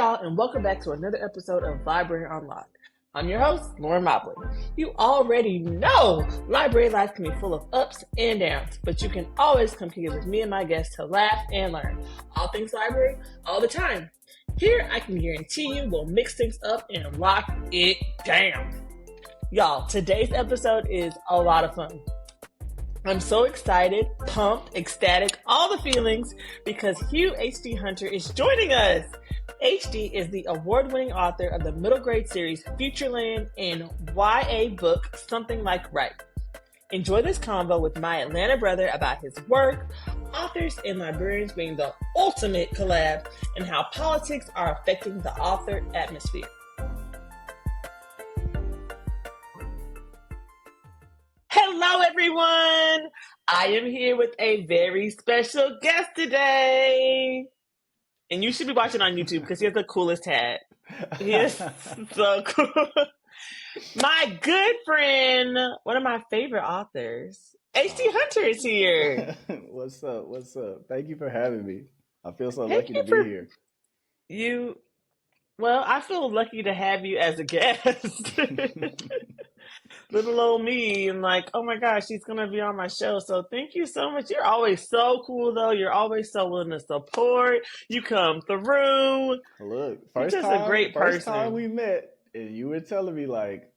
y'all, and welcome back to another episode of Library Unlocked. I'm your host, Lauren Mobley. You already know library life can be full of ups and downs, but you can always come here with me and my guests to laugh and learn. All things library, all the time. Here, I can guarantee you we'll mix things up and lock it down. Y'all, today's episode is a lot of fun. I'm so excited, pumped, ecstatic, all the feelings, because Hugh H.D. Hunter is joining us. H.D. is the award-winning author of the middle grade series Futureland and YA book Something Like Right. Enjoy this convo with my Atlanta brother about his work, authors and librarians being the ultimate collab, and how politics are affecting the author atmosphere. Hello, everyone. I am here with a very special guest today. And you should be watching on YouTube because he has the coolest hat. He is so cool. My good friend, one of my favorite authors, H.D. Hunter is here. What's up? What's up? Thank you for having me. I feel so lucky to be here. Well, I feel lucky to have you as a guest. Little old me, and like, oh my gosh, she's gonna be on my show. So thank you so much. You're always so cool, though. You're always so willing to support. You come through. Look, You're just a great person. First time we met, and you were telling me like,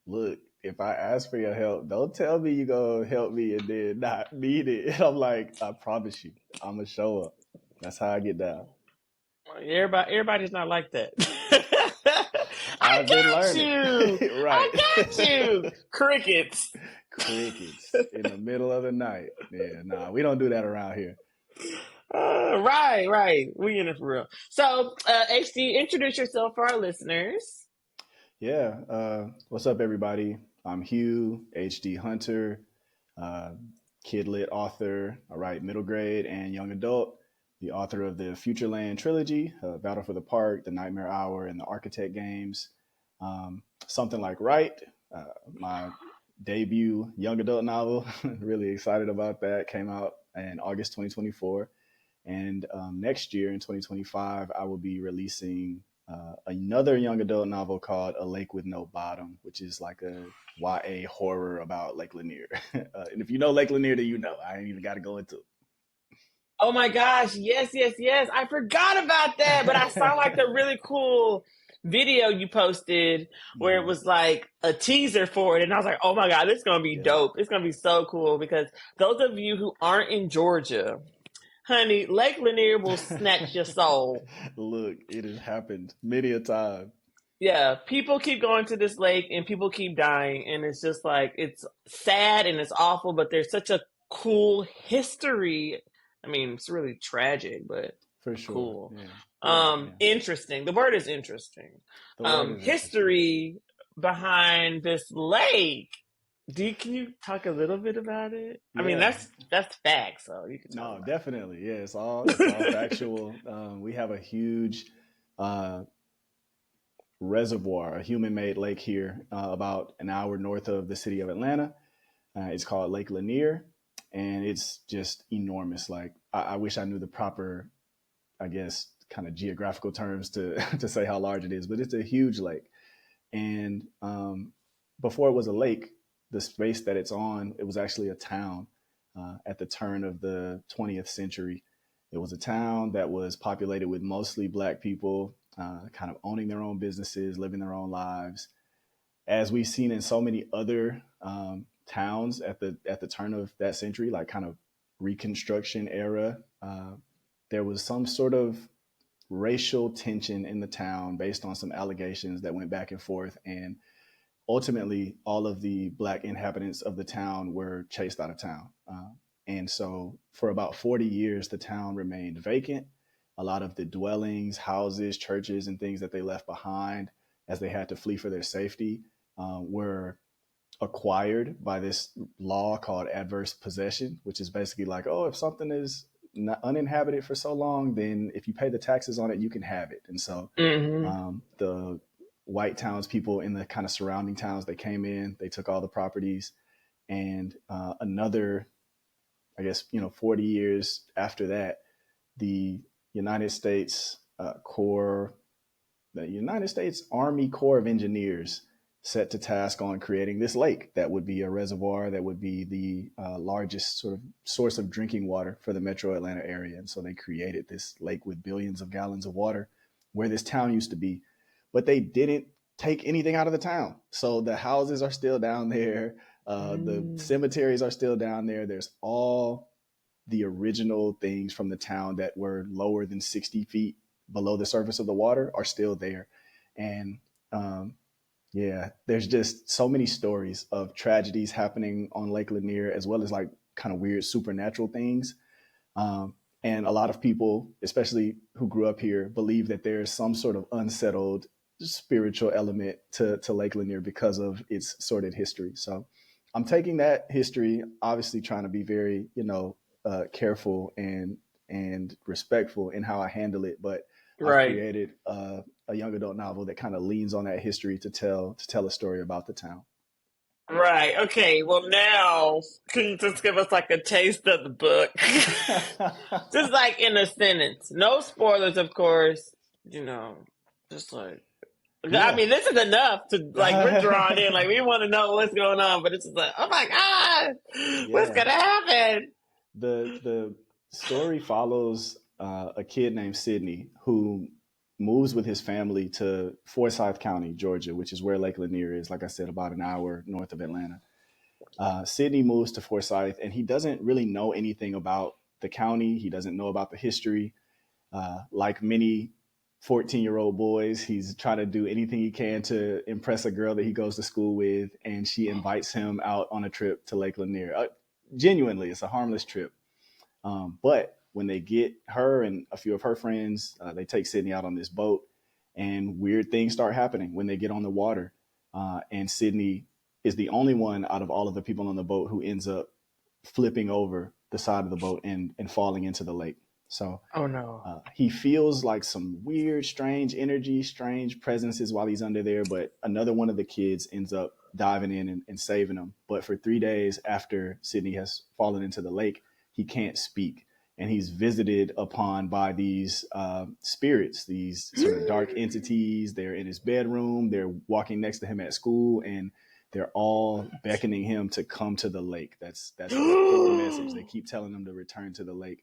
look, if I ask for your help, don't tell me you gonna help me and then not need it. And I'm like, I promise you, I'm gonna show up. That's how I get down. Everybody's not like that. I've been learning. Right. I got you. Crickets in the middle of the night. Yeah, nah, we don't do that around here. Right. We in it for real. So, HD, introduce yourself for our listeners. Yeah. What's up, everybody? I'm Hugh, HD Hunter, kid lit author. I write middle grade and young adult. The author of the Futureland trilogy, Battle for the Park, The Nightmare Hour, and the Architect games. Something Like Right, my debut young adult novel. Really excited about that. Came out in August 2024. And next year in 2025, I will be releasing another young adult novel called A Lake with No Bottom, which is like a YA horror about Lake Lanier. And if you know Lake Lanier, then you know. I ain't even got to go into it. Oh my gosh, yes. I forgot about that, but I saw like the really cool video you posted where it was like a teaser for it, and I was like, oh my God, this is going to be dope. It's going to be so cool, because those of you who aren't in Georgia, honey, Lake Lanier will snatch your soul. Look, it has happened many a time. Yeah, people keep going to this lake and people keep dying, and it's just like, it's sad and it's awful, but there's such a cool history. I mean, it's really tragic, but for sure. Cool. Yeah. Interesting. The word is interesting. History behind this lake. Can you talk a little bit about it? Yeah. I mean, that's facts, so you can talk about definitely. Yeah, it's all factual. We have a huge reservoir, a human-made lake here, about an hour north of the city of Atlanta. It's called Lake Lanier. And it's just enormous. Like, I wish I knew the proper, I guess, kind of geographical terms to say how large it is, but it's a huge lake. And before it was a lake, the space that it's on, it was actually a town at the turn of the 20th century. It was a town that was populated with mostly Black people, kind of owning their own businesses, living their own lives. As we've seen in so many other towns at the turn of that century, like kind of Reconstruction era, there was some sort of racial tension in the town based on some allegations that went back and forth. And ultimately, all of the Black inhabitants of the town were chased out of town. And so for about 40 years, the town remained vacant. A lot of the dwellings, houses, churches, and things that they left behind as they had to flee for their safety were acquired by this law called adverse possession, which is basically like, oh, if something is not uninhabited for so long, then if you pay the taxes on it, you can have it. And so the white townspeople in the kind of surrounding towns, they came in, they took all the properties, and another, I guess, 40 years after that, the United States Corps the United States Army Corps of Engineers set to task on creating this lake that would be a reservoir that would be the largest sort of source of drinking water for the metro Atlanta area. And so they created this lake with billions of gallons of water where this town used to be, but they didn't take anything out of the town. So the houses are still down there. The cemeteries are still down there. There's all the original things from the town that were lower than 60 feet below the surface of the water are still there. And yeah, there's just so many stories of tragedies happening on Lake Lanier, as well as like kind of weird supernatural things. And a lot of people, especially who grew up here, believe that there's some sort of unsettled spiritual element to Lake Lanier because of its sordid history. So I'm taking that history, obviously trying to be very, careful and respectful in how I handle it. But I've created a young adult novel that kind of leans on that history to tell a story about the town. Right. Okay. Well, now can you just give us like a taste of the book? Just like in a sentence. No spoilers, of course. Just like, yeah. I mean, this is enough to like, we're drawn in. Like, we want to know what's going on, but it's just like, oh my God, what's going to happen? The story follows a kid named Sydney who moves with his family to Forsyth County, Georgia, which is where Lake Lanier is, like I said, about an hour north of Atlanta. Sydney moves to Forsyth, and he doesn't really know anything about the county. He doesn't know about the history. Like many 14-year-old boys, he's trying to do anything he can to impress a girl that he goes to school with, and she invites him out on a trip to Lake Lanier. Genuinely, it's a harmless trip. But when they get her and a few of her friends, they take Sydney out on this boat, and weird things start happening when they get on the water. And Sydney is the only one out of all of the people on the boat who ends up flipping over the side of the boat and falling into the lake. So oh no, he feels like some weird, strange energy, strange presences while he's under there. But another one of the kids ends up diving in and saving him. But for 3 days after Sydney has fallen into the lake, he can't speak. And he's visited upon by these spirits, these sort of dark entities. They're in his bedroom. They're walking next to him at school, and they're all beckoning him to come to the lake. That's the core message. They keep telling him to return to the lake.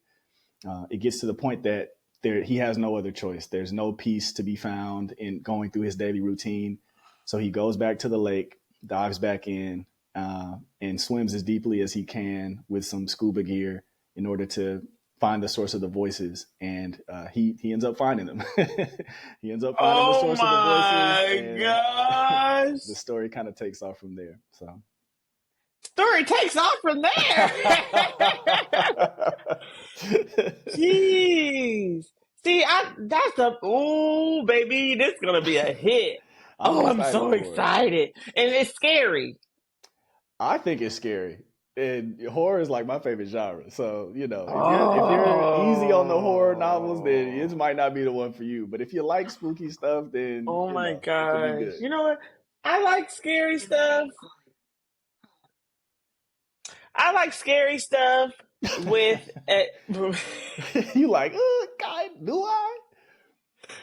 It gets to the point that he has no other choice. There's no peace to be found in going through his daily routine. So he goes back to the lake, dives back in, and swims as deeply as he can with some scuba gear in order to find the source of the voices. And he ends up finding them. He ends up finding the source of the voices. Oh my gosh. The story kind of takes off from there. So story takes off from there. Jeez. See, ooh, baby, this is going to be a hit. I'm so excited. And it's scary. I think it's scary. And horror is like my favorite genre. So, if you're easy on the horror novels, then it might not be the one for you. But if you like spooky stuff, then oh my gosh. You know what? I like scary stuff. I like scary stuff with you like, God, do I?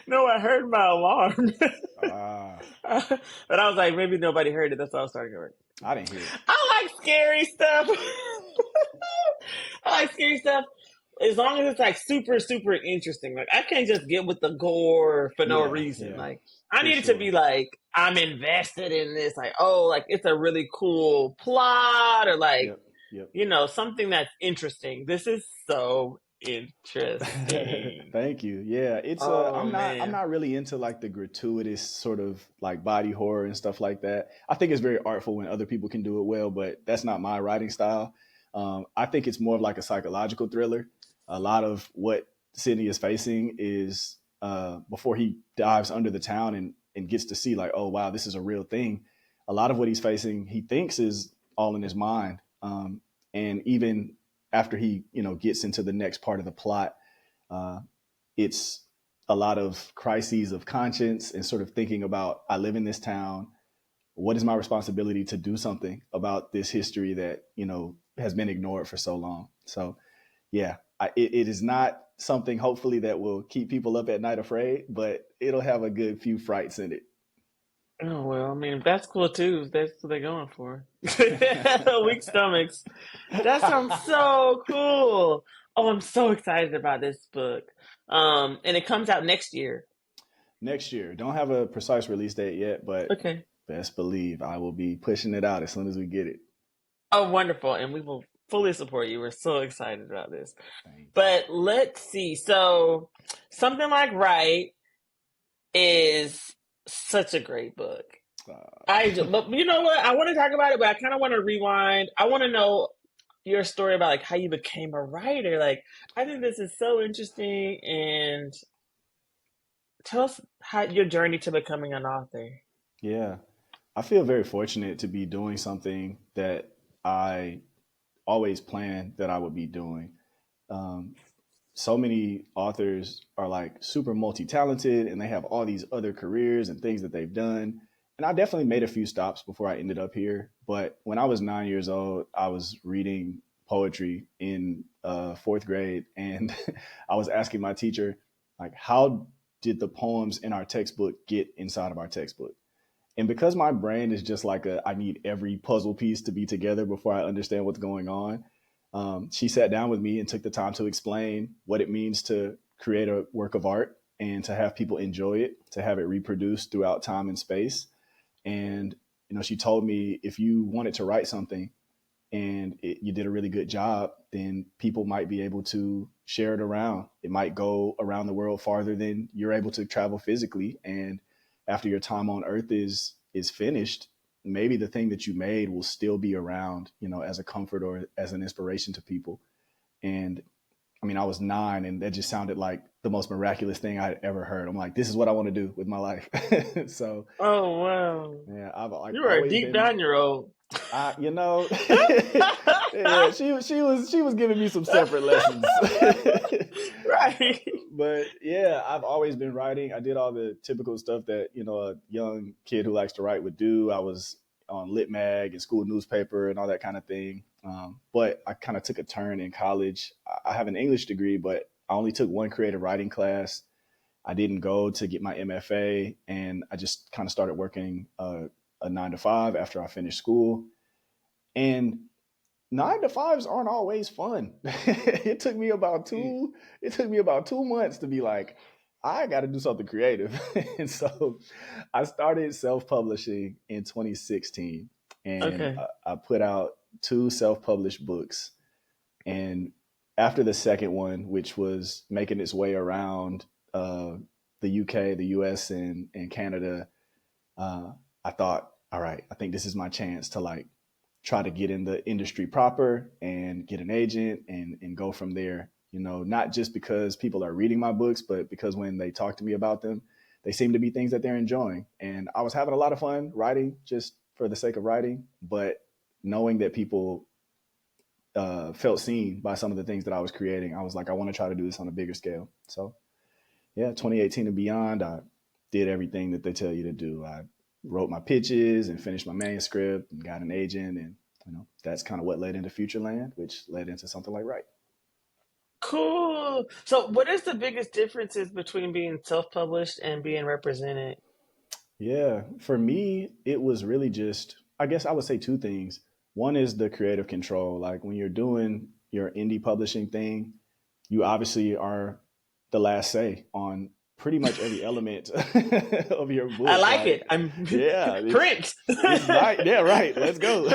No, I heard my alarm. But I was like, maybe nobody heard it. That's why I was starting to hear it. I didn't hear it. I like scary stuff. I like scary stuff as long as it's like super, super interesting. Like I can't just get with the gore for no reason. Yeah. Like I need it to be like I'm invested in this. Like like it's a really cool plot or like something that's interesting. This is so interesting. Thank you. Yeah, it's I'm not really into like the gratuitous sort of like body horror and stuff like that. I think it's very artful when other people can do it well, but that's not my writing style. I think it's more of like a psychological thriller. A lot of what Sydney is facing is before he dives under the town and gets to see like, oh wow, this is a real thing. A lot of what he's facing, he thinks is all in his mind. And even after he, gets into the next part of the plot, it's a lot of crises of conscience and sort of thinking about, I live in this town. What is my responsibility to do something about this history that, has been ignored for so long? So, yeah, it is not something hopefully that will keep people up at night afraid, but it'll have a good few frights in Oh well, I mean that's cool too. That's what they're going for. Weak stomachs. That sounds it. so cool. Oh, I'm so excited about this book. And it comes out next year. Next year. Don't have a precise release date yet, but Okay. best believe I will be pushing it out as soon as we get it. Oh, wonderful. And we will fully support you. We're so excited about this. Thank you. But let's see. So, something like Right is such a great book. But you know what? I want to talk about it, but I kind of want to rewind. I want to know your story about like how you became a writer. Like, I think this is so interesting, and tell us how your journey to becoming an author. Yeah. I feel very fortunate to be doing something that I always planned that I would be doing. Um, so many authors are like super multi-talented and they have all these other careers and things that they've done. And I definitely made a few stops before I ended up here. But when I was 9 years old, I was reading poetry in fourth grade, and I was asking my teacher, like, how did the poems in our textbook get inside of our textbook? And because my brain is just like I need every puzzle piece to be together before I understand what's going on. She sat down with me and took the time to explain what it means to create a work of art and to have people enjoy it, to have it reproduced throughout time and space. And, she told me if you wanted to write something and you did a really good job, then people might be able to share it around. It might go around the world farther than you're able to travel physically. And after your time on Earth is finished, maybe the thing that you made will still be around, as a comfort or as an inspiration to people. And I mean, I was 9, and that just sounded like the most miraculous thing I'd ever heard. I'm like, this is what I want to do with my life. So, Oh wow, yeah, I've like you are a always deep been, 9 year old. I, you know, yeah, she was giving me some separate lessons. Right. But yeah, I've always been writing. I did all the typical stuff that, a young kid who likes to write would do. I was on Lit Mag and school newspaper and all that kind of thing. But I kind of took a turn in college. I have an English degree, but I only took one creative writing class. I didn't go to get my MFA, and I just kind of started working a 9 to 5 after I finished school. And 9 to 5s aren't always fun. It took me about 2 months to be like, I got to do something creative. And so I started self-publishing in 2016, and Okay. I put out 2 self-published books. And after the second one, which was making its way around the UK, the US, and Canada, I thought, all right, I think this is my chance to like try to get in the industry proper and get an agent and go from there. Not just because people are reading my books, but because when they talk to me about them, they seem to be things that they're enjoying. And I was having a lot of fun writing just for the sake of writing, but knowing that people felt seen by some of the things that I was creating, I was like, I want to try to do this on a bigger scale. So yeah, 2018 and beyond, I did everything that they tell you to do. I wrote my pitches and finished my manuscript and got an agent. And, that's kind of what led into Futureland, which led into something like Right. Cool. So, what is the biggest differences between being self-published and being represented? Yeah, for me, it was really just, I guess I would say 2 things. One is the creative control. Like when you're doing your indie publishing thing, you obviously are the last say on pretty much every element of your I book. like Like, it. I'm yeah, print. it's right. Yeah, right. Let's go.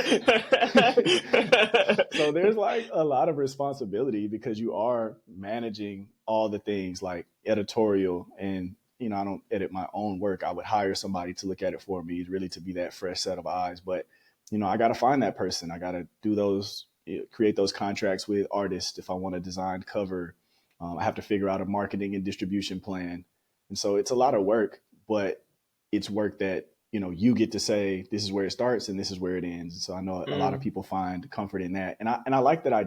So there's like a lot of responsibility because you are managing all the things like editorial, and I don't edit my own work. I would hire somebody to look at it for me, really to be that fresh set of eyes. But I got to find that person. I got to do those, create those contracts with artists if I want to design cover. I have to figure out a marketing and distribution plan. And so it's a lot of work, but it's work that, you get to say, this is where it starts and this is where it ends. And so I know a lot of Mm, people find comfort in that. And I like that I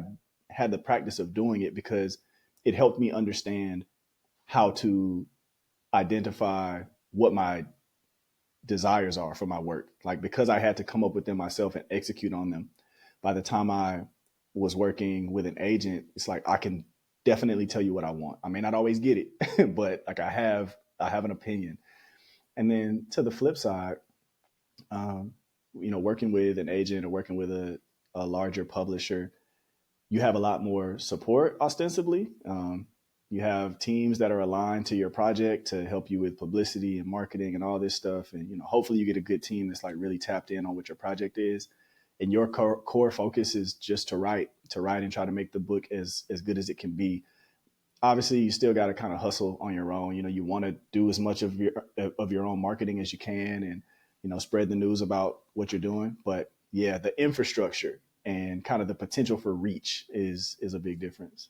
had the practice of doing it because it helped me understand how to identify what my desires are for my work. Like because I had to come up with them myself and execute on them. By the time I was working with an agent, it's like I can definitely tell you what I want. I may not always get it, but like I have an opinion. And then to the flip side, um, working with an agent or working with a larger publisher, you have a lot more support ostensibly. You have teams that are aligned to your project to help you with publicity and marketing and all this stuff. And, hopefully you get a good team that's like really tapped in on what your project is. And your core focus is just to write and try to make the book as good as it can be. Obviously you still got to kind of hustle on your own. You want to do as much of your own marketing as you can, and, spread the news about what you're doing. But yeah, the infrastructure and kind of the potential for reach is a big difference.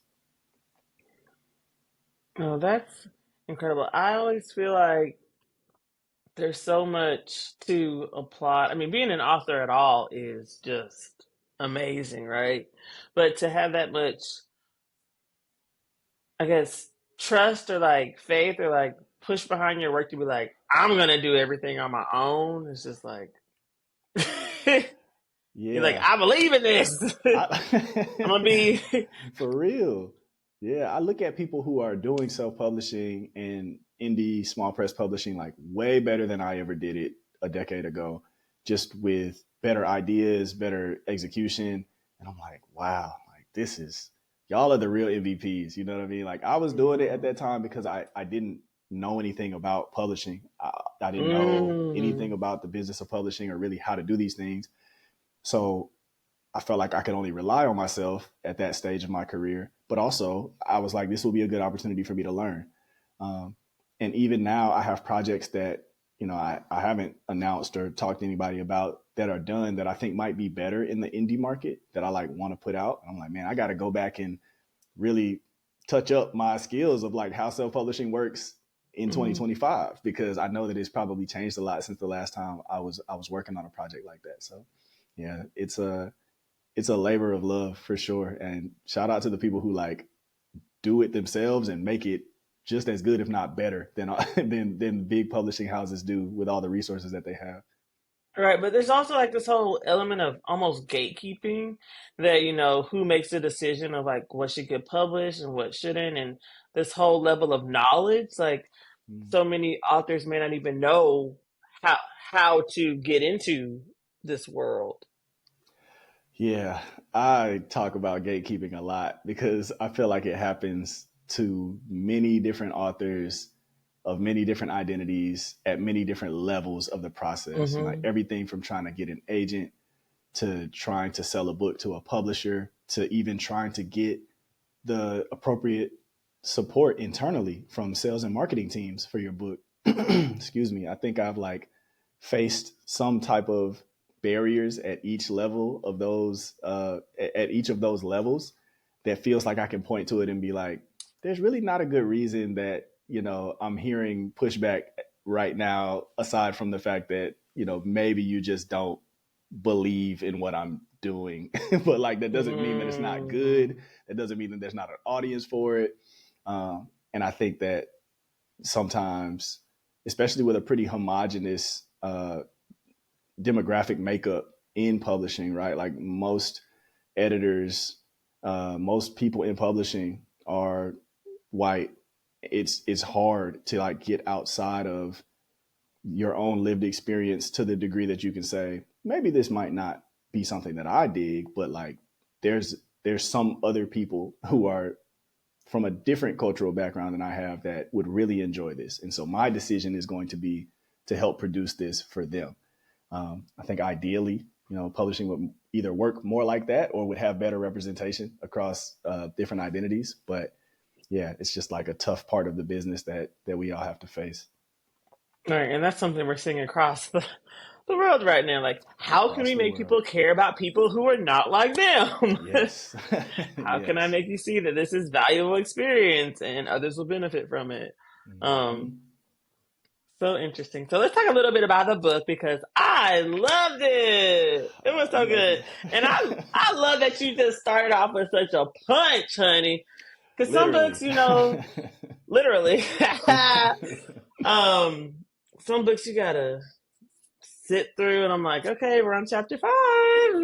Oh, that's incredible. I always feel like there's so much to apply. I mean, being an author at all is just amazing, right? But to have that much, I guess, trust or like faith or like push behind your work to be like, I'm gonna do everything on my own. It's just like you're like, Yeah. I believe in this. I'm gonna be For real. Yeah, I look at people who are doing self-publishing and indie small press publishing like way better than I ever did it a decade ago, just with better ideas, better execution. And I'm like, wow, like y'all are the real MVPs. You know what I mean? Like I was doing it at that time because I didn't know anything about publishing. I didn't know anything about the business of publishing or really how to do these things. So I felt like I could only rely on myself at that stage of my career. But also, I was like, this will be a good opportunity for me to learn. And even now, I have projects that, I haven't announced or talked to anybody about that are done that I think might be better in the indie market that I like want to put out. And I'm like, man, I got to go back and really touch up my skills of like how self-publishing works in 2025, because I know that it's probably changed a lot since the last time I was working on a project like that. So yeah, it's a labor of love for sure. And shout out to the people who like do it themselves and make it just as good, if not better than than big publishing houses do with all the resources that they have. right, but there's also like this whole element of almost gatekeeping that, who makes the decision of like what should get published and what shouldn't, and this whole level of knowledge. Like so many authors may not even know how how to get into this world. Yeah, I talk about gatekeeping a lot because I feel like it happens to many different authors of many different identities at many different levels of the process. And like Mm-hmm. everything from trying to get an agent to trying to sell a book to a publisher to even trying to get the appropriate support internally from sales and marketing teams for your book. Excuse me. I think I've like faced some type of barriers at each level of those, at each of those levels that feels like I can point to it and be like, there's really not a good reason that, I'm hearing pushback right now, aside from the fact that, maybe you just don't believe in what I'm doing. But like, that doesn't mean that it's not Mm-hmm. good. That doesn't mean that there's not an audience for it. And I think that sometimes, especially with a pretty homogenous demographic makeup in publishing, right? Like most editors, most people in publishing are white. It's hard to like get outside of your own lived experience to the degree that you can say, maybe this might not be something that I dig, but like there's some other people who are from a different cultural background than I have that would really enjoy this. And so my decision is going to be to help produce this for them. I think ideally, publishing would either work more like that or would have better representation across different identities. But yeah, it's just like a tough part of the business that we all have to face Right, and that's something we're seeing across the world right now. Like, how can across we the make world. people care about people who are not like them? Yes. How can I Yes. make you see that this is valuable experience and others will benefit from it? Um, Hmm. so interesting. So let's talk a little bit about the book because I loved it. It was I'm so glad you good, and I love that you just started off with such a punch, honey. Because some literally. books, literally, um, some books you gotta sit through, and I'm like, okay, we're on chapter 5.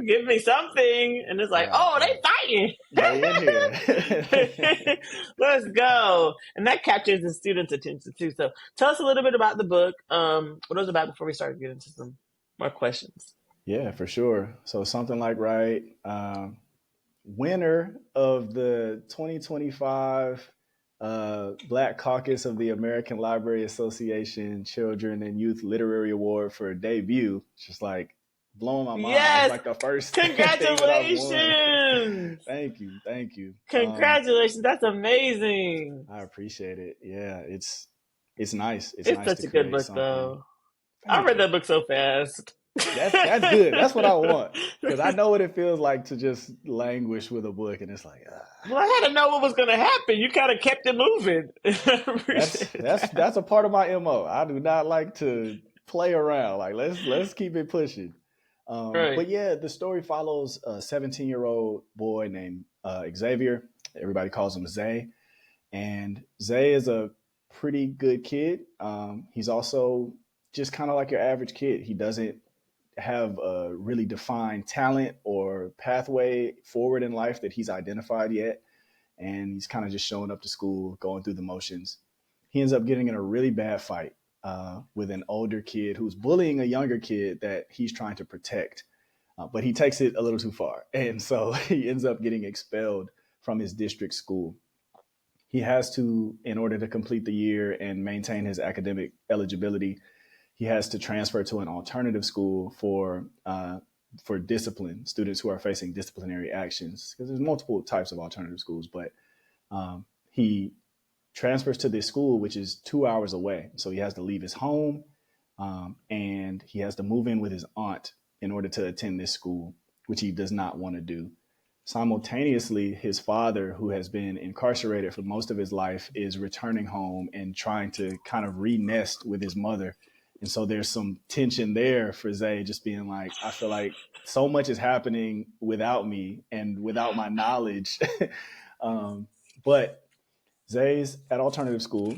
Give me something. And it's like, Right, oh, right. They in they here. fighting. Let's go. And that captures the student's attention too. So tell us a little bit about the book. What it was about before we start getting into some more questions. Yeah, for sure. So something like right, winner of the 2025 Black Caucus of the American Library Association Children and Youth Literary Award for debut. It's just like blowing my mind. It's Yes. like the first thing that I've won. Congratulations. Thank you, thank you. Congratulations. That's amazing. I appreciate it. Yeah, it's nice. It's It's nice such to a good create book, something. though. I Thank read you. that book so fast. That's good. That's what I want, because I know what it feels like to just languish with a book, and it's like Well, I had to know what was going to happen. You kind of kept it moving. that's a part of my MO. I do not like to play around. Like let's keep it pushing. Right. But yeah, the story follows a 17-year-old boy named Xavier. Everybody calls him Zay, and Zay is a pretty good kid. He's also just kind of like your average kid. He doesn't have a really defined talent or pathway forward in life that he's identified yet. And he's kind of just showing up to school, going through the motions. He ends up getting in a really bad fight with an older kid who's bullying a younger kid that he's trying to protect. But he takes it a little too far. And so he ends up getting expelled from his district school. He has to, in order to complete the year and maintain his academic eligibility, he has to transfer to an alternative school for discipline, students who are facing disciplinary actions, because there's multiple types of alternative schools. But he transfers to this school, which is 2 hours away. So he has to leave his home and he has to move in with his aunt in order to attend this school, which he does not want to do. Simultaneously, his father, who has been incarcerated for most of his life, is returning home and trying to kind of re-nest with his mother. And so there's some tension there for Zay, just being like, I feel like so much is happening without me and without my knowledge. But Zay's at alternative school,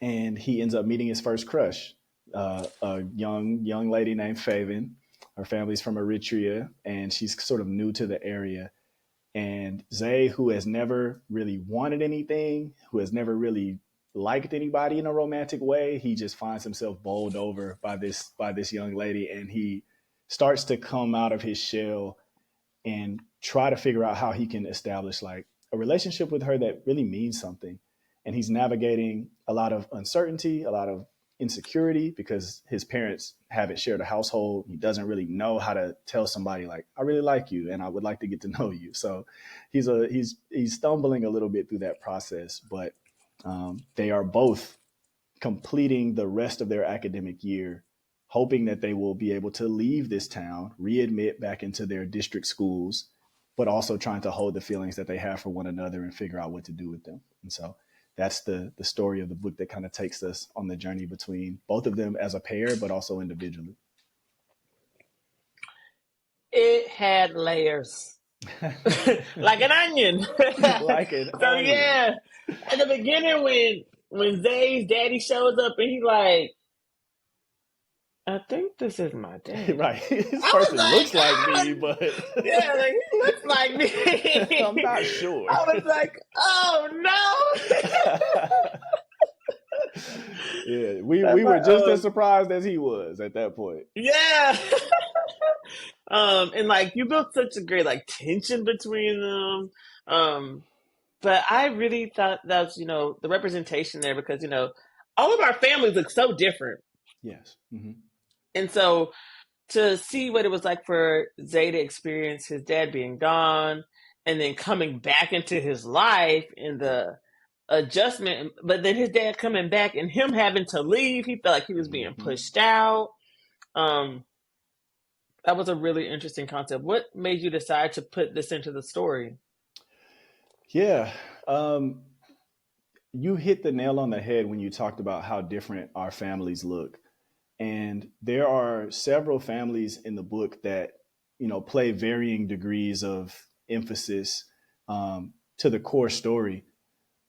and he ends up meeting his first crush, a young lady named Faven. Her family's from Eritrea, and she's sort of new to the area. And Zay, who has never really wanted anything, who has never really liked anybody in a romantic way, he just finds himself bowled over by this young lady, and he starts to come out of his shell and try to figure out how he can establish like a relationship with her that really means something. And he's navigating a lot of uncertainty, a lot of insecurity, because his parents haven't shared a household. He doesn't really know how to tell somebody like, I really like you and I would like to get to know you. So he's stumbling a little bit through that process, but they are both completing the rest of their academic year, hoping that they will be able to leave this town, readmit back into their district schools, but also trying to hold the feelings that they have for one another and figure out what to do with them. And so that's the story of the book that kind of takes us on the journey between both of them as a pair, but also individually. It had layers. Like an onion. Like an So onion. yeah, at the beginning when Zay's daddy shows up and he's like, I think this is my dad. Right. This person looks like me, but yeah, like he looks like me. I'm not sure. I was like, oh no. Yeah, we were just as surprised as he was at that point. Yeah. And like you built such a great like tension between them. But I really thought that was, the representation there, because, all of our families look so different. Yes. Mm-hmm. And so to see what it was like for Zay to experience his dad being gone and then coming back into his life and the adjustment, but then his dad coming back and him having to leave, he felt like he was being pushed out. That was a really interesting concept. What made you decide to put this into the story? Yeah. You hit the nail on the head when you talked about how different our families look. And there are several families in the book that, play varying degrees of emphasis to the core story.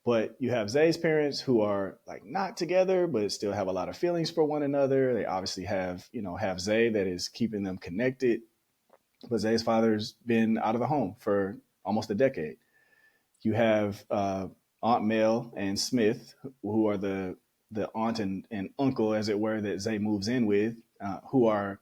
But you have Zay's parents who are like not together, but still have a lot of feelings for one another. They obviously have Zay that is keeping them connected. But Zay's father's been out of the home for almost a decade. You have Aunt Mel and Smith, who are the aunt and uncle, as it were, that Zay moves in with, who are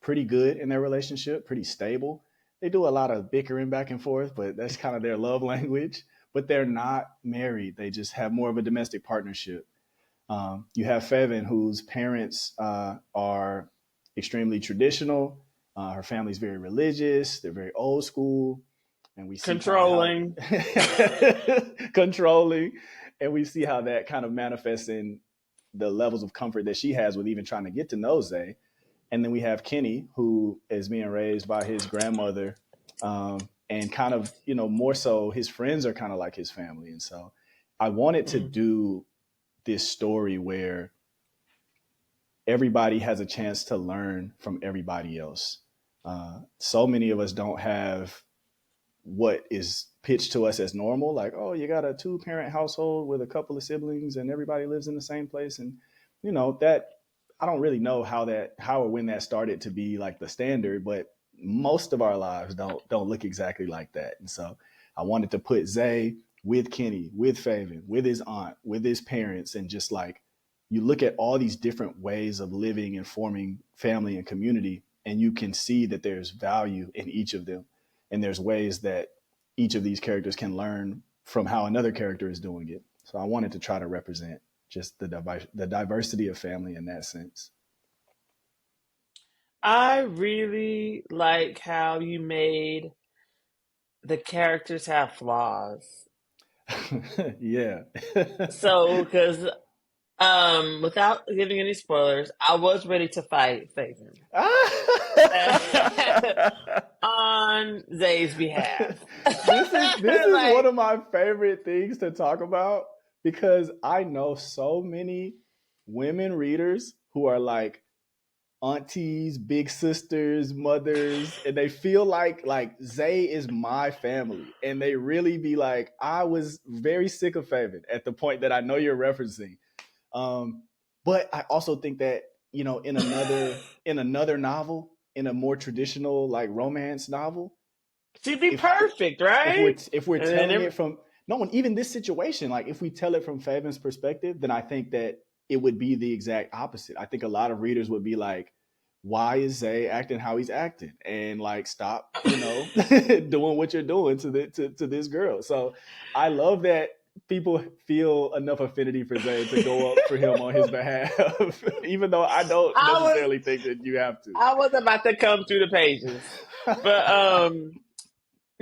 pretty good in their relationship, pretty stable. They do a lot of bickering back and forth, but that's kind of their love language. But they're not married. They just have more of a domestic partnership. You have Fevin, whose parents are extremely traditional. Her family's very religious. They're very old school. And we see controlling, controlling, and we see how that kind of manifests in the levels of comfort that she has with even trying to get to know Zay. And then we have Kenny, who is being raised by his grandmother, and kind of, more so his friends are kind of like his family. And so I wanted to do this story where everybody has a chance to learn from everybody else. So many of us don't have what is pitched to us as normal, like, oh, you got a 2-parent household with a couple of siblings and everybody lives in the same place. And that I don't really know how or when that started to be like the standard, but most of our lives don't look exactly like that. And so I wanted to put Zay with Kenny, with Faven, with his aunt, with his parents, and just like you look at all these different ways of living and forming family and community, and you can see that there's value in each of them. And there's ways that each of these characters can learn from how another character is doing it. So I wanted to try to represent just the diversity of family in that sense. I really like how you made the characters have flaws. Yeah. So, because without giving any spoilers, I was ready to fight Faison on Zay's behalf. This is like, one of my favorite things to talk about, because I know so many women readers who are like aunties, big sisters, mothers, and they feel like Zay is my family, and they really be like, I was very sick of Faven at the point that I know you're referencing. But I also think that, in another novel, in a more traditional like romance novel, she'd be perfect, right? If we're telling it from even this situation, like if we tell it from Faven's perspective, then I think that it would be the exact opposite. I think a lot of readers would be like, why is Zay acting how he's acting? And like, stop, doing what you're doing to this girl. So I love that people feel enough affinity for Zay to go up for him on his behalf, even though I don't necessarily think that you have to. I was about to come through the pages, but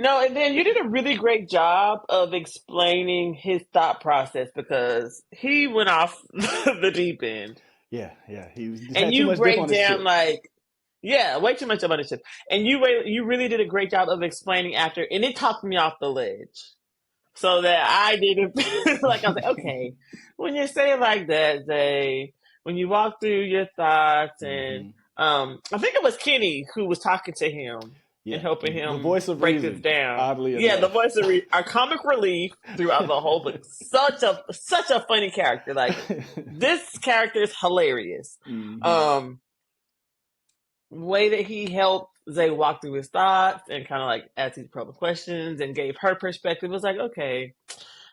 no, and then you did a really great job of explaining his thought process, because he went off the deep end. Yeah. He and had you break down way too much up on his ship. And you really did a great job of explaining after, and it talked me off the ledge, so that I didn't like, I was like, okay, when you say it like that, when you walk through your thoughts, and I think it was Kenny who was talking to him. Yeah. And helping him the voice of break reason, this down. Oddly enough. The voice of our comic relief throughout the whole book. Such a funny character. Like, this character is hilarious. Way that he helped Zay walk through his thoughts and kind of like ask these probing questions and gave her perspective. It was like, okay,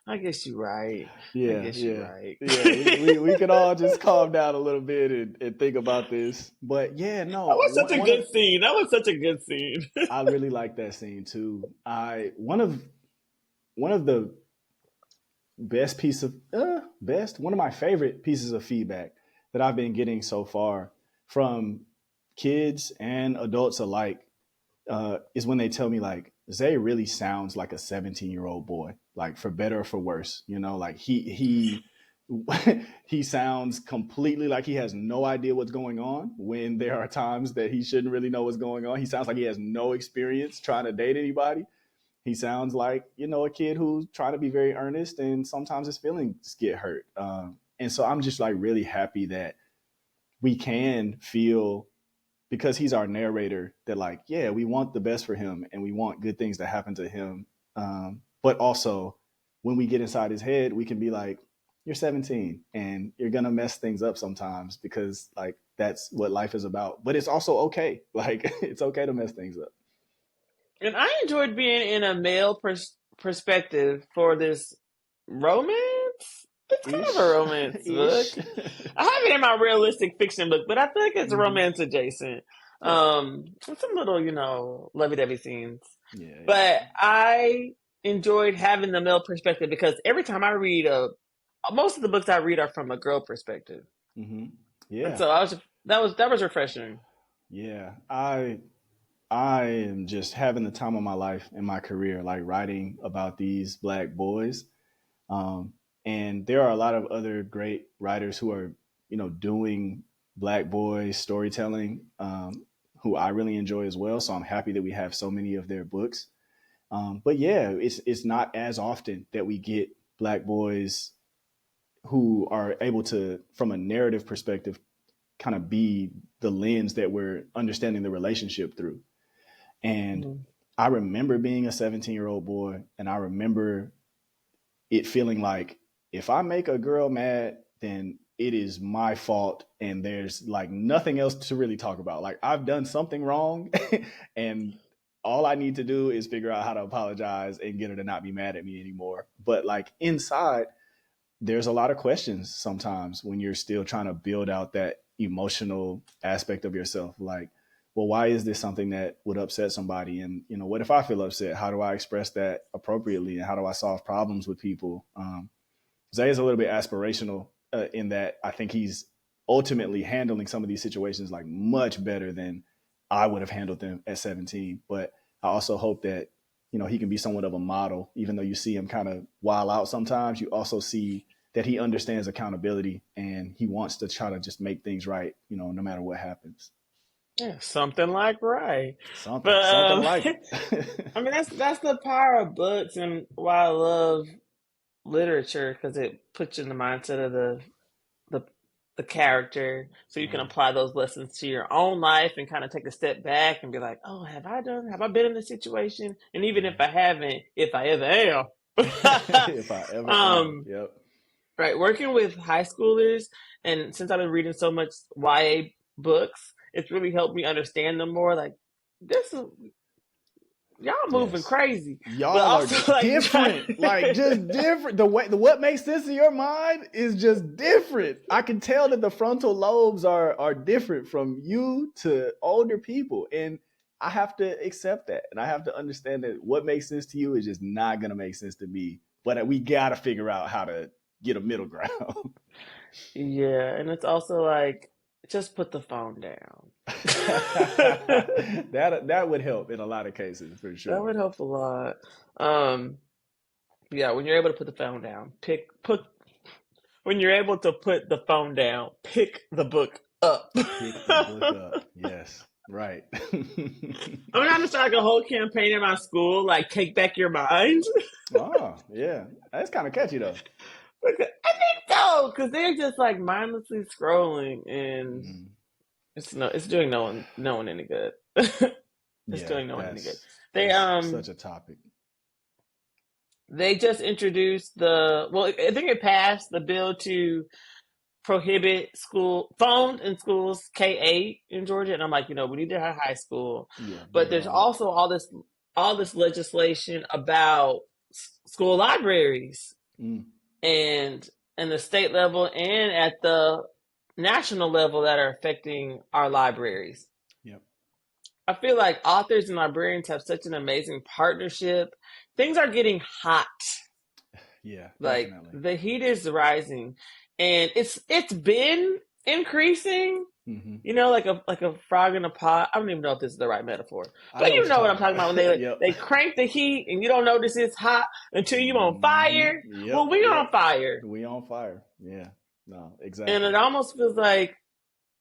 I guess you're right. Yeah, you're right. Yeah, we could all just calm down a little bit and think about this. But yeah, no, that was such a good scene. That was such a good scene. I really like that scene too. One of the one of my favorite pieces of feedback that I've been getting so far from kids and adults alike is when they tell me like, Zay really sounds like a 17-year-old boy, like for better or for worse, like he sounds completely like he has no idea what's going on when there are times that he shouldn't really know what's going on. He sounds like he has no experience trying to date anybody. He sounds like, a kid who's trying to be very earnest, and sometimes his feelings get hurt. And so I'm just like really happy that we can feel, because he's our narrator, that like, we want the best for him and we want good things to happen to him. But also when we get inside his head, we can be like, you're 17 and you're going to mess things up sometimes because like that's what life is about. But it's also okay. Like it's okay to mess things up. And I enjoyed being in a male perspective for this romance. It's kind of a Ish. romance book. Ish. I have it in my realistic fiction book, but I feel like it's Hmm. romance adjacent. Yeah. With some little, lovey-dovey scenes. Yeah. Yeah. But I enjoyed having the male perspective because every time I read most of the books I read are from a girl perspective, Hmm. and Yeah. so that was refreshing. Yeah. I am just having the time of my life in my career, like writing about these Black boys. Um, and there are a lot of other great writers who are, doing Black boy storytelling, who I really enjoy as well. So I'm happy that we have so many of their books. But yeah, it's not as often that we get Black boys who are able to, from a narrative perspective, kind of be the lens that we're understanding the relationship through. And Mhm. I remember being a 17-year-old boy, and I remember it feeling like if I make a girl mad, then it is my fault. And there's like nothing else to really talk about. Like I've done something wrong and all I need to do is figure out how to apologize and get her to not be mad at me anymore. But like inside, there's a lot of questions sometimes when you're still trying to build out that emotional aspect of yourself. Like, well, why is this something that would upset somebody? And, what if I feel upset? How do I express that appropriately? And how do I solve problems with people? Zay is a little bit aspirational in that I think he's ultimately handling some of these situations like much better than I would have handled them at 17. But I also hope that, he can be somewhat of a model, even though you see him kind of wild out sometimes. You also see that he understands accountability and he wants to try to just make things right, no matter what happens. Yeah, something like right. Something, But something like it. I mean that's the power of books and why I love literature because it puts you in the mindset of the the character so you can Uh, apply those lessons to your own life and kind of take a step back and be like, oh, have I been in this situation? And even if I haven't, if I ever am. if I ever am, um yep. right, working with high schoolers and since I've been reading so much YA books, it's really helped me understand them more. Like this is y'all moving Yes. crazy, but Y'all are also like different, like just different. The what makes sense in your mind is just different. I can tell that the frontal lobes are different from you to older people, and I have to accept that, and I have to understand that what makes sense to you is just not gonna make sense to me. But we gotta figure out how to get a middle ground. yeah, and it's also like just put the phone down. That would help in a lot of cases for That sure. would help a lot. Um, yeah, when you're able to put the phone down, when you're able to put the phone down, pick the book up. Pick the book up. Yes, right. I'm gonna start like a whole campaign in my school, like take back your mind. Oh, yeah. That's kind of catchy though. I think so, because they're just like mindlessly scrolling, and Mm. it's doing no one any good. It's Yeah, doing no one any good. They that's such a topic. they just introduced I think it passed the bill to prohibit school phones in schools K-8 in Georgia, and I'm like, we need to have high school, Yeah, but big there's on it. also all this legislation about school libraries Mm. and the state level and at the national level that are affecting our libraries. Yep. I feel like authors and librarians have such an amazing partnership. Things are getting hot. Yeah, Like definitely. the heat is rising and it's been increasing, Hmm. like a frog in a pot. I don't even know if this is the right metaphor. I But know what you you're know what talking I'm talking about when about. Yep. they crank the heat and you don't notice it's hot until you on Hmm. fire. Well, Yep. we Yep. on fire. We on fire. Yeah. No, And it exactly. almost feels like,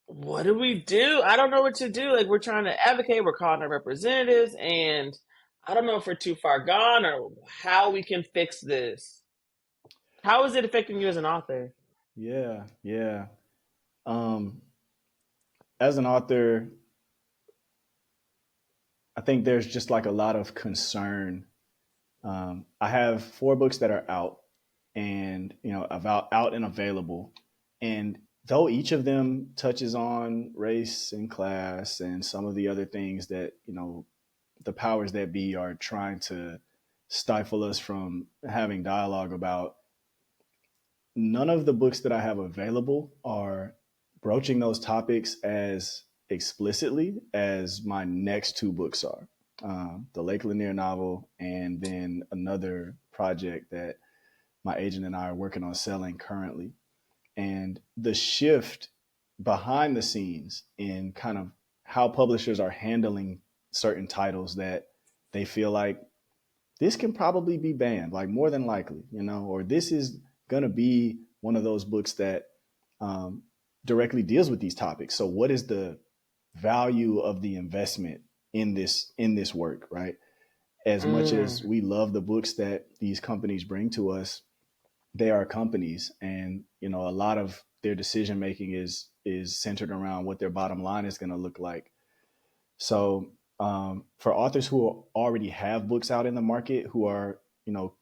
what do we do? I don't know what to do. Like we're trying to advocate, we're calling our representatives, and I don't know if we're too far gone or how we can fix this. How is it affecting you as an author? Yeah. Yeah. Um, as an author, I think there's just like a lot of concern I have 4 books that are out and, about out and available. And though each of them touches on race and class and some of the other things that, the powers that be are trying to stifle us from having dialogue about, none of the books that I have available are broaching those topics as explicitly as my next 2 books are. The Lake Lanier novel, and then another project that my agent and I are working on selling currently. And the shift behind the scenes in kind of how publishers are handling certain titles that they feel like this can probably be banned, like more than likely, or this is going to be one of those books that um, directly deals with these topics. So, what is the value of the investment in this work, right? As much as Mm. we love the books that these companies bring to us, they are companies, and a lot of their decision making is centered around what their bottom line is going to look like. So for authors who already have books out in the market, who are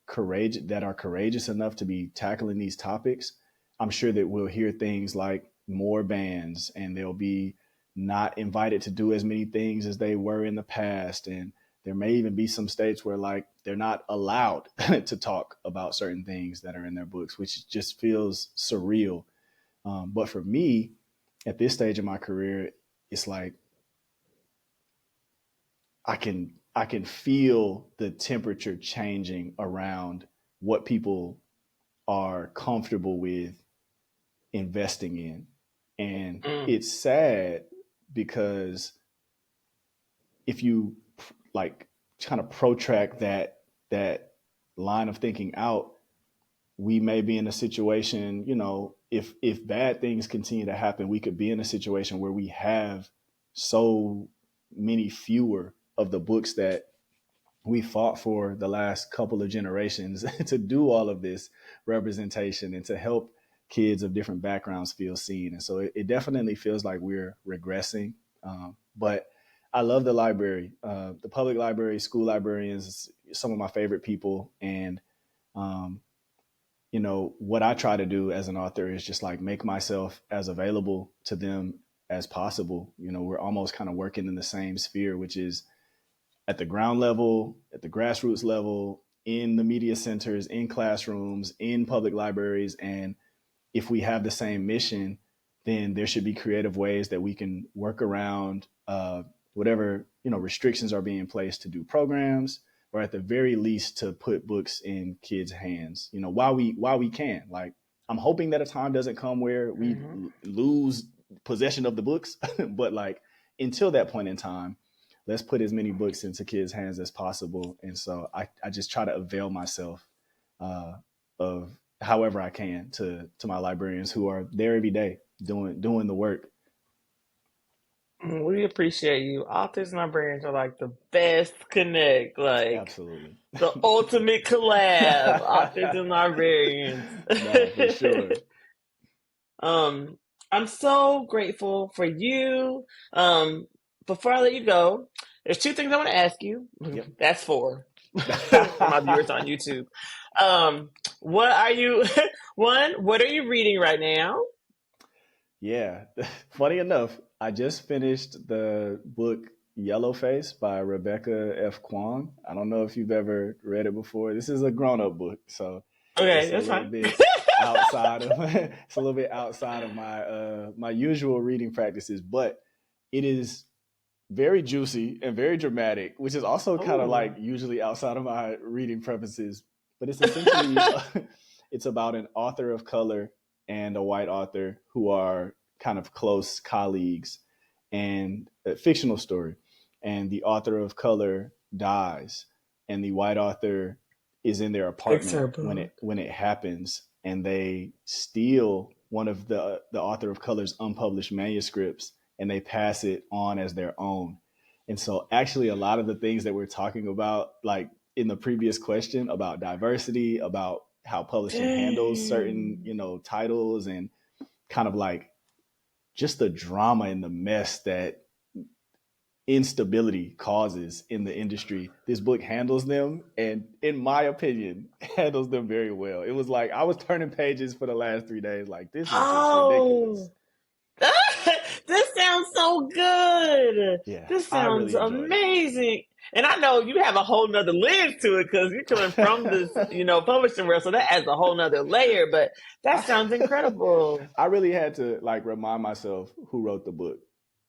courageous enough to be tackling these topics, I'm sure that we'll hear things like more bans, and they'll be not invited to do as many things as they were in the past, and there may even be some states where like they're not allowed to talk about certain things that are in their books, which just feels surreal. But for me, at this stage of my career, it's like I can feel the temperature changing around what people are comfortable with investing in. And Mm. it's sad because if you like kind of protract that line of thinking out, we may be in a situation, if bad things continue to happen, we could be in a situation where we have so many fewer of the books that we fought for the last couple of generations to do all of this representation and to help kids of different backgrounds feel seen. And so it definitely feels like we're regressing. But I love the library, the public library, school librarians, some of my favorite people. And, um, what I try to do as an author is just like make myself as available to them as possible. We're almost kind of working in the same sphere, which is at the ground level, at the grassroots level, in the media centers, in classrooms, in public libraries. And if we have the same mission, then there should be creative ways that we can work around whatever restrictions are being placed to do programs, or at the very least to put books in kids' hands. While we can. Like, I'm hoping that a time doesn't come where we Hmm. lose possession of the books, but like until that point in time, let's put as many books into kids' hands as possible. And so I just try to avail myself of however I can to my librarians who are there every day doing the work. We appreciate you. Authors and librarians are like the best connect, like Absolutely. the ultimate collab. Authors and librarians. No, for sure. um, I'm so grateful for you. Before I let you go, there's 2 things I want to ask you. Yep. That's 4 for my viewers on YouTube. Um, what are you? One, what are you reading right now? Yeah. Funny enough, I just finished the book Yellowface by Rebecca F. Kwong. I don't know if you've ever read it before. This is a grown-up book, so Okay, it's a that's little fine. bit outside of it's a little bit outside of my usual reading practices, but it is very juicy and very dramatic, which is also kind of like Oh. usually outside of my reading preferences. But it's essentially it's about an author of color and a white author who are kind of close colleagues, and a fictional story. And the author of color dies, and the white author is in their Fix apartment her when book. it happens, and they steal one of the author of color's unpublished manuscripts, and they pass it on as their own. And so actually a lot of the things that we're talking about, like in the previous question about diversity, about how publishing handles certain, Dang. titles, and kind of like just the drama and the mess that instability causes in the industry, this book handles them, and in my opinion, handles them very well. It was like I was turning pages for the last 3 days, like this is just ridiculous. Oh, this sounds so good. Yeah, This I sounds really enjoyed it. amazing. And I know you have a whole nother lens to it because you're coming from this, publishing world. So that adds a whole nother layer, but that sounds incredible. I really had to like remind myself who wrote the book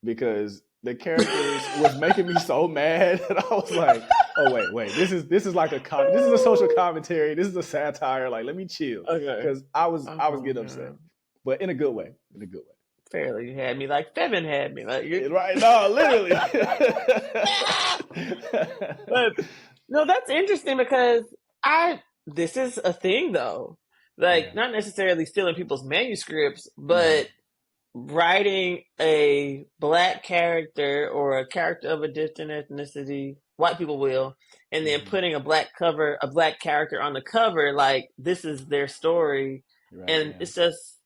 because the characters was making me so mad that I was like, oh wait, this is like this is a social commentary, this is a satire. Like, let me chill Okay. because I was Oh, getting upset, but in a good way. Fairly, you had me like Fevin had me. Like Right? No, literally. But no, that's interesting because this is a thing though. Like, not necessarily stealing people's manuscripts, but writing a Black character or a character of a different ethnicity, white people will, and then putting a Black character on the cover, like this is their story. Right, and it's just,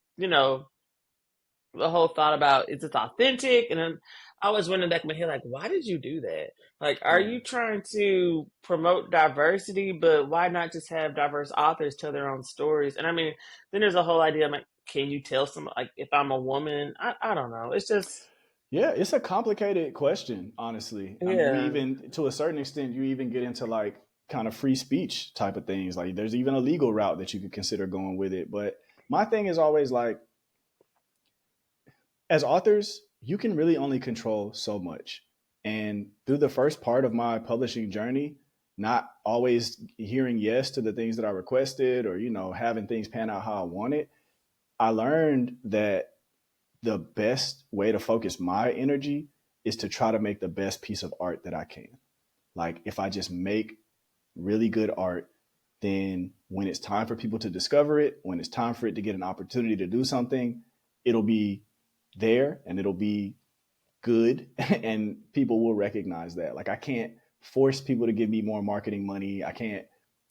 the whole thought about, is it authentic? And then I was wondering back in my head, like, why did you do that? Like, are you trying to promote diversity, but why not just have diverse authors tell their own stories? And I mean, then there's a whole idea of like, can you tell some, like, if I'm a woman? I don't know. It's just. Yeah, it's a complicated question, honestly. I mean, we even, to a certain extent, you even get into like kind of free speech type of things. Like there's even a legal route that you could consider going with it. But my thing is always like, as authors, you can really only control so much. And through the first part of my publishing journey, not always hearing yes to the things that I requested or, having things pan out how I wanted, I learned that the best way to focus my energy is to try to make the best piece of art that I can. Like if I just make really good art, then when it's time for people to discover it, when it's time for it to get an opportunity to do something, it'll be there and it'll be good and people will recognize that. Like I can't force people to give me more marketing money. I can't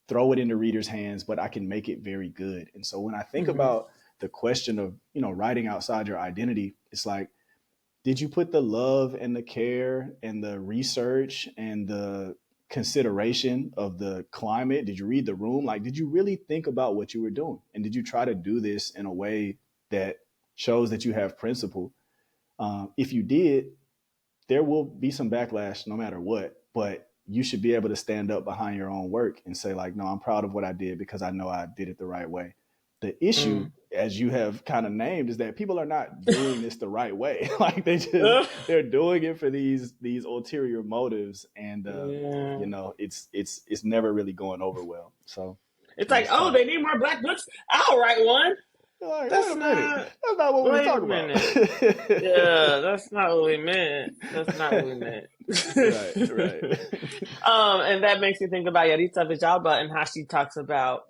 throw it into readers' hands, but I can make it very good. And so when I think about the question of, writing outside your identity, it's like, did you put the love and the care and the research and the consideration of the climate? Did you read the room? Like, did you really think about what you were doing? And did you try to do this in a way that shows that you have principle? If you did, there will be some backlash no matter what, but you should be able to stand up behind your own work and say like, no, I'm proud of what I did because I know I did it the right way. The issue, as you have kind of named, is that people are not doing this the right way. Like they're doing it for these ulterior motives, and it's never really going over well. So it's like, oh, they need more Black books. I'll write one. Like, that's not what we were talking about. Yeah, that's not what we meant. Right. And that makes me think about Yarita Vijaba and how she talks about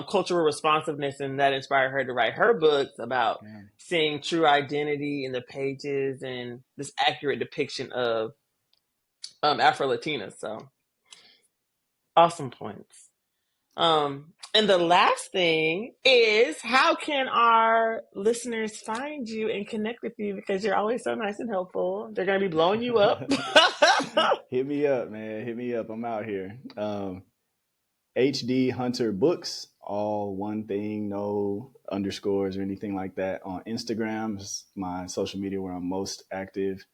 cultural responsiveness, and that inspired her to write her books about seeing true identity in the pages and this accurate depiction of Afro-Latinas. So awesome points. And the last thing is, how can our listeners find you and connect with you? Because you're always so nice and helpful. They're going to be blowing you up. Hit me up, man. Hit me up. I'm out here. HD Hunter Books, all one thing, no underscores or anything like that. On Instagram is my social media where I'm most active.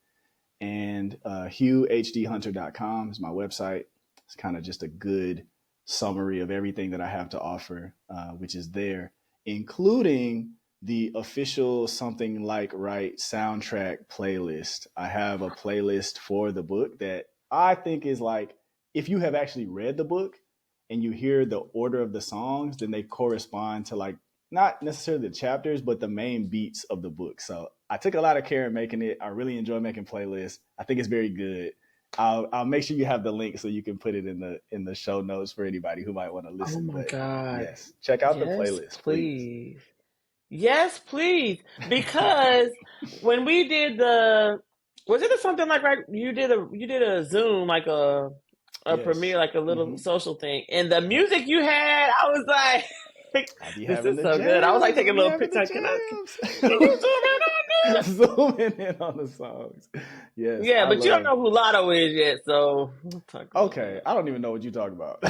And HughHDHunter.com is my website. It's kind of just a good summary of everything that I have to offer, which is there, including the official Something Like Right soundtrack playlist. I have a playlist for the book that I think is like, if you have actually read the book and you hear the order of the songs, then they correspond to like, not necessarily the chapters, but the main beats of the book. So I took a lot of care in making it. I really enjoy making playlists. I think it's very good. I'll make sure you have the link so you can put it in the show notes for anybody who might want to listen. Oh my God. Yes. Check out the playlist, please. Yes, please. Because when we did was it Something Like Right? You did a Zoom, like a premiere, like a little social thing. And the music you had, I was like, this is so good. I was like taking a little picture. Can you zoom in on this? Zooming in on the songs. Yes, Yeah, I but you don't love. know who Lotto is yet, so we'll talk about Okay, I don't even know what you talk about.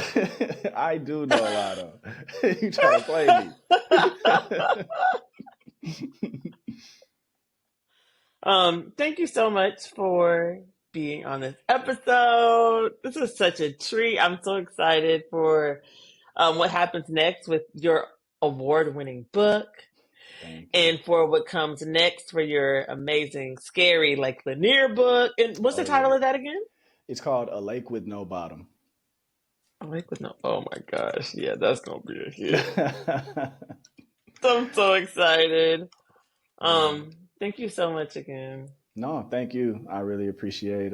I do know a lot of. You trying to play me? that. Thank you so much for being on this episode. This is such a treat. I'm so excited for what happens next with your award-winning book Thank you. and for what comes next for your amazing, scary, like Lanier book. And what's the Oh title yeah, of that again? it's called A Lake with No Bottom. I like with no. Oh my gosh, yeah, that's gonna be a hit. I'm so excited. Yeah. Thank you so much again. No, thank you. I really appreciate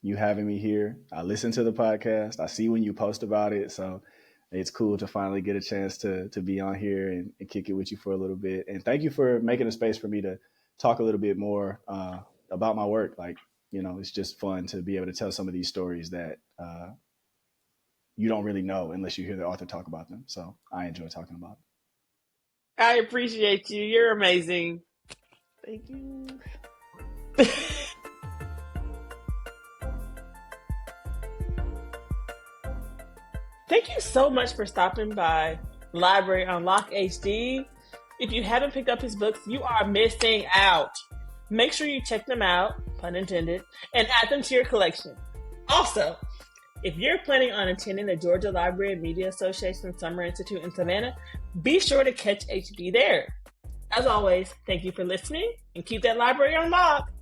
you having me here. I listen to the podcast. I see when you post about it, so it's cool to finally get a chance to be on here and kick it with you for a little bit. And thank you for making a space for me to talk a little bit more about my work. Like, it's just fun to be able to tell some of these stories that you don't really know unless you hear the author talk about them. So I enjoy talking about them. I appreciate you. You're amazing. Thank you. Thank you so much for stopping by Library Unlock HD. If you haven't picked up his books, you are missing out. Make sure you check them out, pun intended, and add them to your collection. Also, if you're planning on attending the Georgia Library and Media Association Summer Institute in Savannah, be sure to catch HB there. As always, thank you for listening and keep that library unlocked.